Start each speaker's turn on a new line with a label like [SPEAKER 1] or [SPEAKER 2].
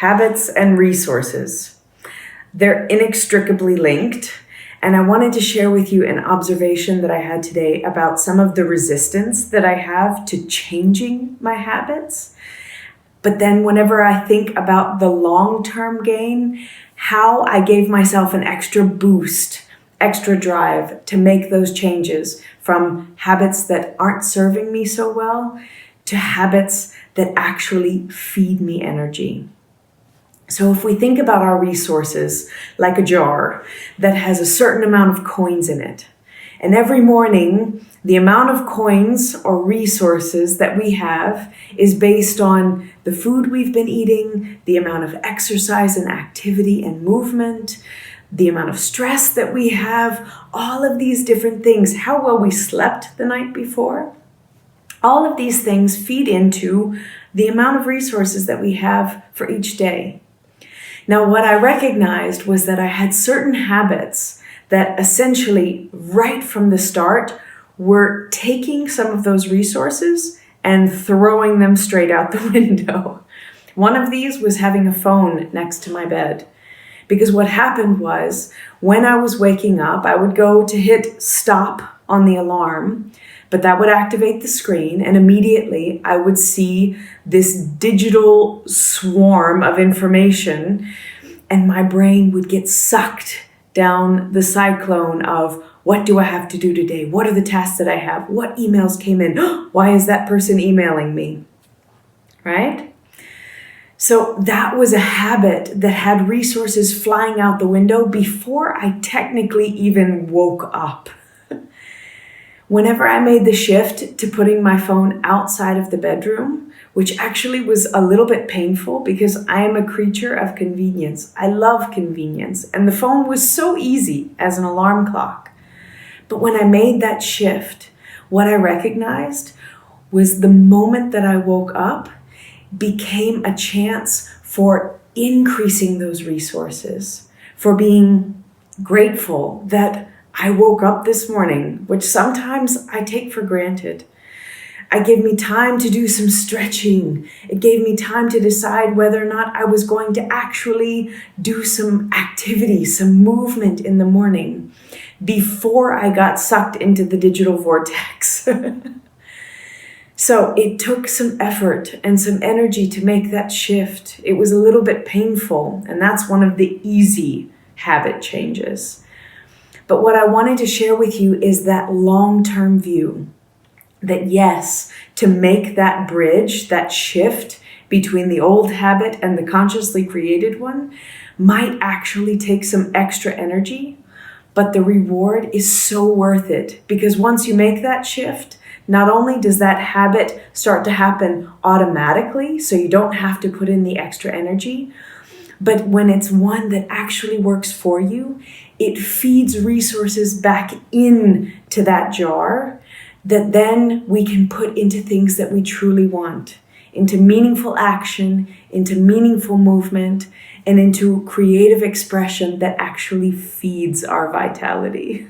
[SPEAKER 1] habits and resources. They're inextricably linked, and I wanted to share with you an observation that I had today about some of the resistance that I have to changing my habits. But then whenever I think about the long-term gain, how I gave myself an extra boost, extra drive to make those changes from habits that aren't serving me so well to habits that actually feed me energy. So if we think about our resources like a jar that has a certain amount of coins in it, and every morning the amount of coins or resources that we have is based on the food we've been eating, the amount of exercise and activity and movement, the amount of stress that we have, all of these different things, how well we slept the night before. All of these things feed into the amount of resources that we have for each day. Now, what I recognized was that I had certain habits that essentially right from the start were taking some of those resources and throwing them straight out the window. One of these was having a phone next to my bed. Because what happened was when I was waking up, I would go to hit stop on the alarm, but that would activate the screen, and immediately I would see this digital swarm of information, and my brain would get sucked down the cyclone of what do I have to do today? What are the tasks that I have? What emails came in? Why is that person emailing me? Right? So that was a habit that had resources flying out the window before I technically even woke up. Whenever I made the shift to putting my phone outside of the bedroom, which actually was a little bit painful because I am a creature of convenience. I love convenience, and the phone was so easy as an alarm clock. But when I made that shift, what I recognized was the moment that I woke up became a chance for increasing those resources, for being grateful that I woke up this morning, which sometimes I take for granted. It gave me time to do some stretching. It gave me time to decide whether or not I was going to actually do some activity, some movement in the morning before I got sucked into the digital vortex. So it took some effort and some energy to make that shift. It was a little bit painful, and that's one of the easy habit changes. But what I wanted to share with you is that long-term view. That yes, to make that bridge, that shift between the old habit and the consciously created one might actually take some extra energy, but the reward is so worth it. Because once you make that shift, not only does that habit start to happen automatically, so you don't have to put in the extra energy, but when it's one that actually works for you, it feeds resources back into that jar that then we can put into things that we truly want, into meaningful action, into meaningful movement, and into creative expression that actually feeds our vitality.